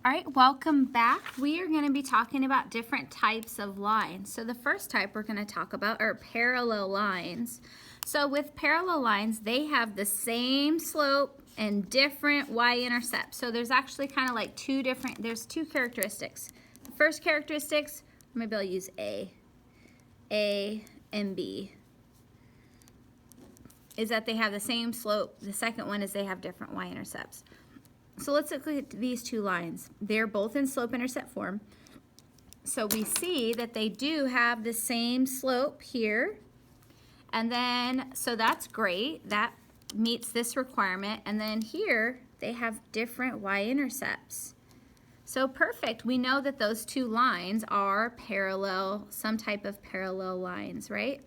All right, welcome back. We are going to be talking about different types of lines. So the first type we're going to talk about are parallel lines. So with parallel lines, they have the same slope and different y-intercepts. So there's actually kind of like there's two characteristics. The first characteristics, maybe I'll use A and B, is that they have the same slope. The second one is they have different y-intercepts. So let's look at these two lines. They're both in slope-intercept form. So we see that they do have the same slope here. And then, so that's great. That meets this requirement. And then here, they have different y-intercepts. So perfect. We know that those two lines are parallel, some type of parallel lines, right?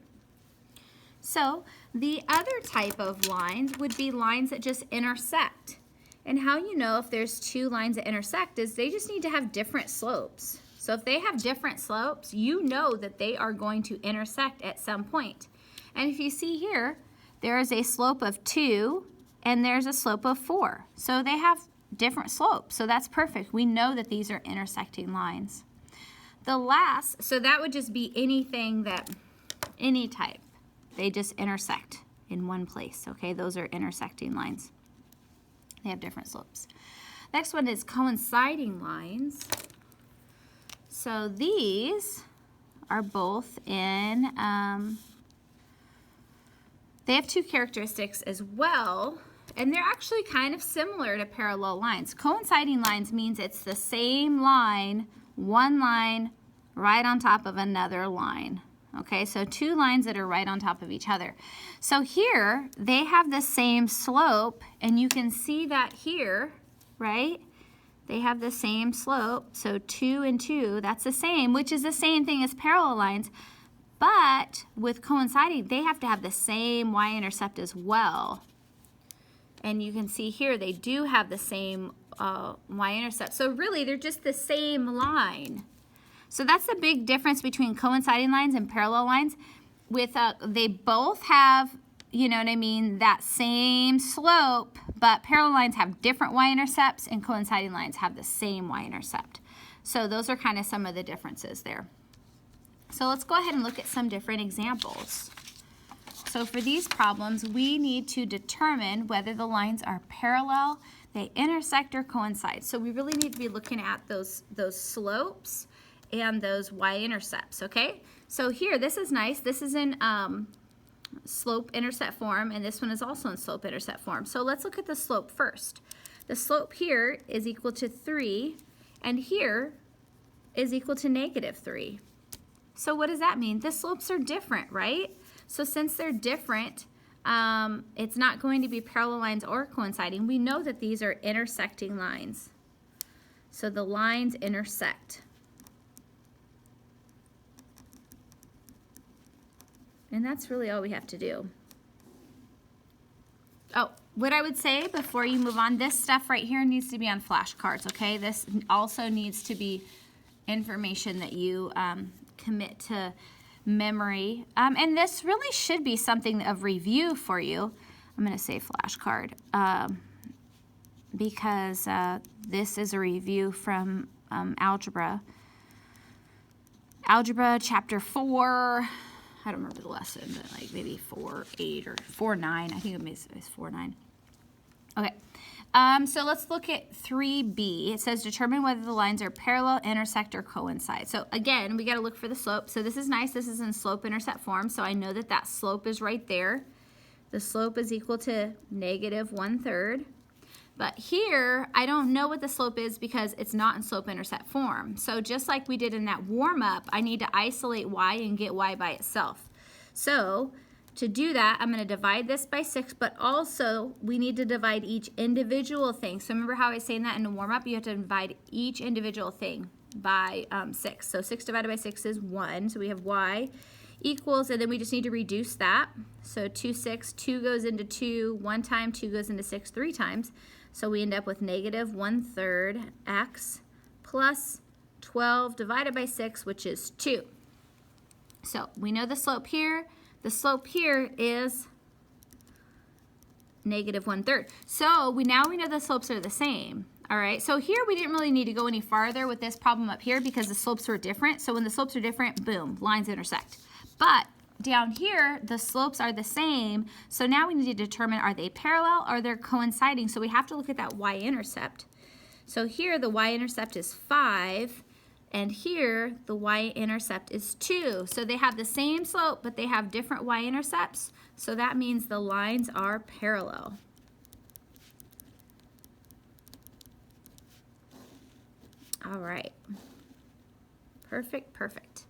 So the other type of lines would be lines that just intersect. And how you know if there's two lines that intersect is they just need to have different slopes. So if they have different slopes, you know that they are going to intersect at some point. And if you see here, there is a slope of 2 and there's a slope of 4. So they have different slopes. So that's perfect. We know that these are intersecting lines. The last, so that would just be anything that, any type. They just intersect in one place, okay? Those are intersecting lines. They have different slopes. Next one is coinciding lines. So these are both in, they have two characteristics as well, and they're actually kind of similar to parallel lines. Coinciding lines means it's the same line, one line right on top of another line. Okay, so two lines that are right on top of each other. So here, they have the same slope, and you can see that here, right? They have the same slope, so 2 and 2, that's the same, which is the same thing as parallel lines. But with coinciding, they have to have the same y-intercept as well. And you can see here, they do have the same y-intercept. So really, they're just the same line. So that's the big difference between coinciding lines and parallel lines. They both have, you know what I mean, that same slope, but parallel lines have different y-intercepts and coinciding lines have the same y-intercept. So those are kind of some of the differences there. So let's go ahead and look at some different examples. So for these problems, we need to determine whether the lines are parallel, they intersect, or coincide. So we really need to be looking at those slopes and those y-intercepts, okay? So here, this is nice. This is in slope-intercept form, and this one is also in slope-intercept form. So let's look at the slope first. The slope here is equal to 3, and here is equal to -3. So what does that mean? The slopes are different, right? So since they're different, it's not going to be parallel lines or coinciding. We know that these are intersecting lines. So the lines intersect. And that's really all we have to do. Oh, what I would say before you move on, this stuff right here needs to be on flashcards, okay? This also needs to be information that you commit to memory. And this really should be something of review for you. I'm going to say flashcard because this is a review from algebra. Algebra chapter 4. I don't remember the lesson, but like maybe 4.8 or 4.9. I think it was 4.9. Okay, so let's look at 3b. It says determine whether the lines are parallel, intersect, or coincide. So again, we got to look for the slope. So this is nice. This is in slope-intercept form. So I know that that slope is right there. The slope is equal to -1/3. But here, I don't know what the slope is because it's not in slope-intercept form. So just like we did in that warm-up, I need to isolate y and get y by itself. So to do that, I'm going to divide this by 6, but also we need to divide each individual thing. So remember how I was saying that in the warm-up? You have to divide each individual thing by 6. So 6 divided by 6 is 1. So we have y equals, and then we just need to reduce that. So 2, 6, 2 goes into 2 1 time, 2 goes into 6 3 times. So we end up with -1/3 x plus 12 divided by 6, which is 2. So we know the slope here. The slope here is -1/3. So now we know the slopes are the same. All right, so here we didn't really need to go any farther with this problem up here because the slopes were different. So when the slopes are different, boom, lines intersect. But down here, the slopes are the same. So now we need to determine, are they parallel or they're coinciding? So we have to look at that y-intercept. So here the y-intercept is 5, and here the y-intercept is 2. So they have the same slope, but they have different y-intercepts. So that means the lines are parallel. All right. Perfect, perfect.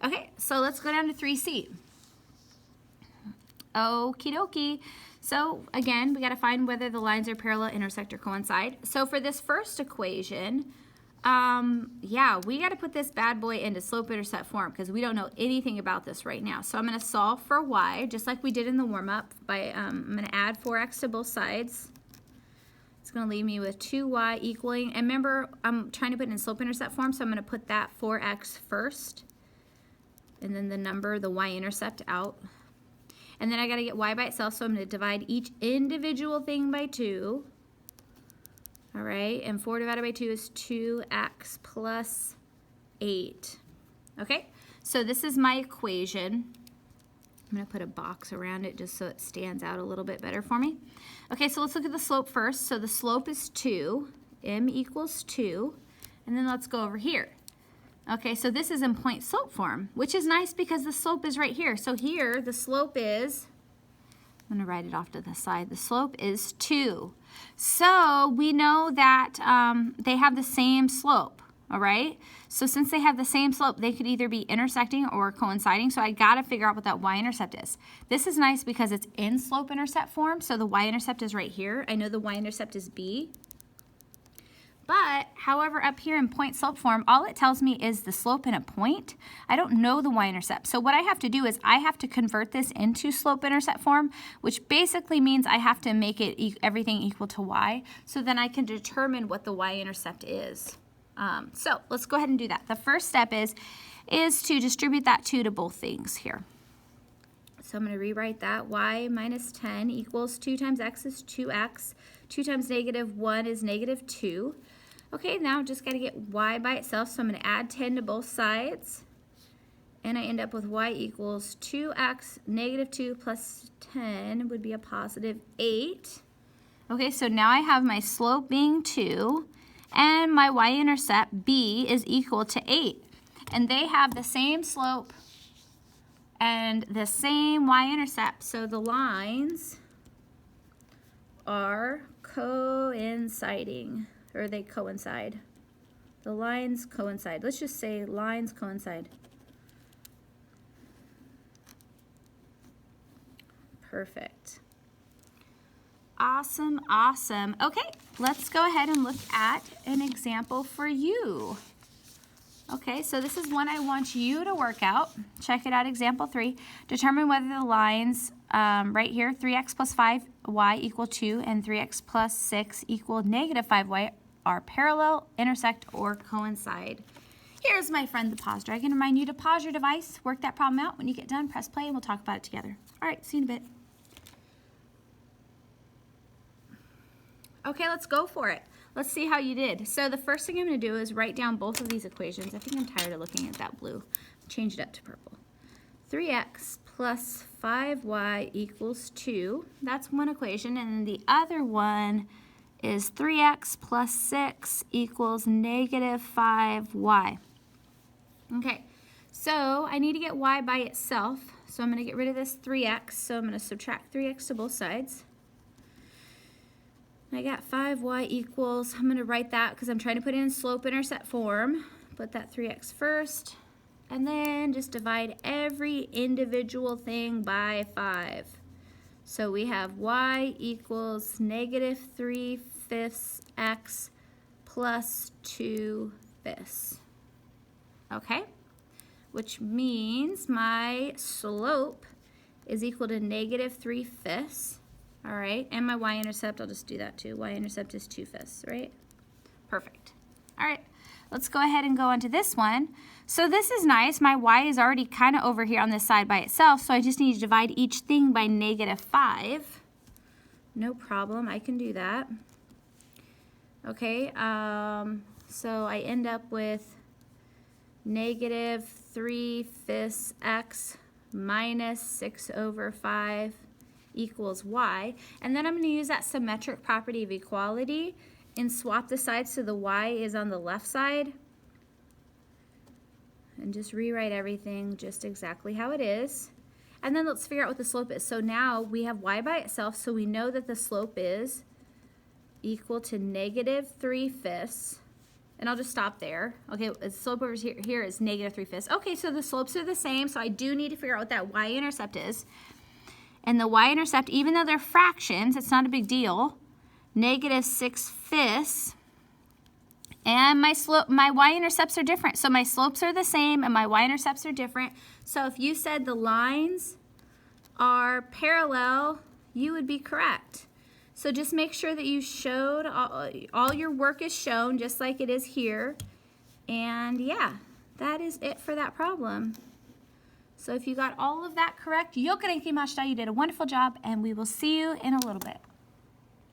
Okay, so let's go down to 3C. Okie dokie. So again, we got to find whether the lines are parallel, intersect, or coincide. So for this first equation, yeah, we got to put this bad boy into slope-intercept form because we don't know anything about this right now. So I'm going to solve for y, just like we did in the warm-up. I'm going to add 4x to both sides. It's going to leave me with 2y equaling, and remember, I'm trying to put it in slope-intercept form, so I'm going to put that 4x first, and then the number, the y-intercept out. And then I got to get y by itself, so I'm going to divide each individual thing by 2. All right, and 4 divided by 2 is 2x plus 8. Okay, so this is my equation. I'm going to put a box around it just so it stands out a little bit better for me. Okay, so let's look at the slope first. So the slope is 2, m equals 2, and then let's go over here. Okay, so this is in point slope form, which is nice because the slope is right here. So here, the slope is, I'm going to write it off to the side, the slope is 2. So we know that they have the same slope, all right? So since they have the same slope, they could either be intersecting or coinciding, so I got to figure out what that y-intercept is. This is nice because it's in slope-intercept form, so the y-intercept is right here. I know the y-intercept is b. But, however, up here in point slope form, all it tells me is the slope in a point. I don't know the y-intercept. So what I have to do is I have to convert this into slope-intercept form, which basically means I have to make it everything equal to y, so then I can determine what the y-intercept is. So let's go ahead and do that. The first step is to distribute that 2 to both things here. So I'm going to rewrite that. Y minus 10 equals 2 times x is 2x. 2 times negative 1 is negative 2. Okay, now just got to get y by itself, so I'm going to add 10 to both sides. And I end up with y equals 2x, negative 2 plus 10 would be a positive 8. Okay, so now I have my slope being 2, and my y-intercept, b, is equal to 8. And they have the same slope and the same y-intercept, so the lines are coinciding, or they coincide. The lines coincide. Let's just say lines coincide. Perfect. Awesome, awesome. Okay, let's go ahead and look at an example for you. Okay, so this is one I want you to work out. Check it out, example 3. Determine whether the lines right here, 3x plus 5y equal 2 and 3x plus 6 equal negative 5y are parallel, intersect, or coincide. Here's my friend the pause dragon. Remind you to pause your device, work that problem out. When you get done, press play, and we'll talk about it together. All right, see you in a bit. Okay, let's go for it. Let's see how you did. So the first thing I'm going to do is write down both of these equations. I think I'm tired of looking at that blue. Change it up to purple. 3x plus 5y equals 2. That's one equation. And then the other one is 3x plus 6 equals negative 5y. Okay, so I need to get y by itself. So I'm going to get rid of this 3x. So I'm going to subtract 3x to both sides. I got 5y equals, I'm going to write that because I'm trying to put it in slope-intercept form. Put that 3x first, and then just divide every individual thing by 5. So we have y equals negative 3/5 x plus 2/5. Okay? Which means my slope is equal to negative 3/5. All right, and my y-intercept, I'll just do that too. Y-intercept is 2/5, right? Perfect. All right, let's go ahead and go on to this one. So this is nice. My y is already kind of over here on this side by itself, so I just need to divide each thing by negative 5. No problem, I can do that. Okay, so I end up with negative 3/5 x minus 6/5 equals y. And then I'm going to use that symmetric property of equality and swap the sides so the y is on the left side. And just rewrite everything just exactly how it is. And then let's figure out what the slope is. So now we have y by itself, so we know that the slope is equal to negative 3/5. And I'll just stop there. Okay, the slope over here is negative 3/5. Okay, so the slopes are the same, so I do need to figure out what that y-intercept is. And the y-intercept, even though they're fractions, it's not a big deal. Negative 6/5. And my y-intercepts are different. So my slopes are the same and my y-intercepts are different. So if you said the lines are parallel, you would be correct. So just make sure that you showed, all your work is shown just like it is here. And yeah, that is it for that problem. So if you got all of that correct, you did a wonderful job, and we will see you in a little bit.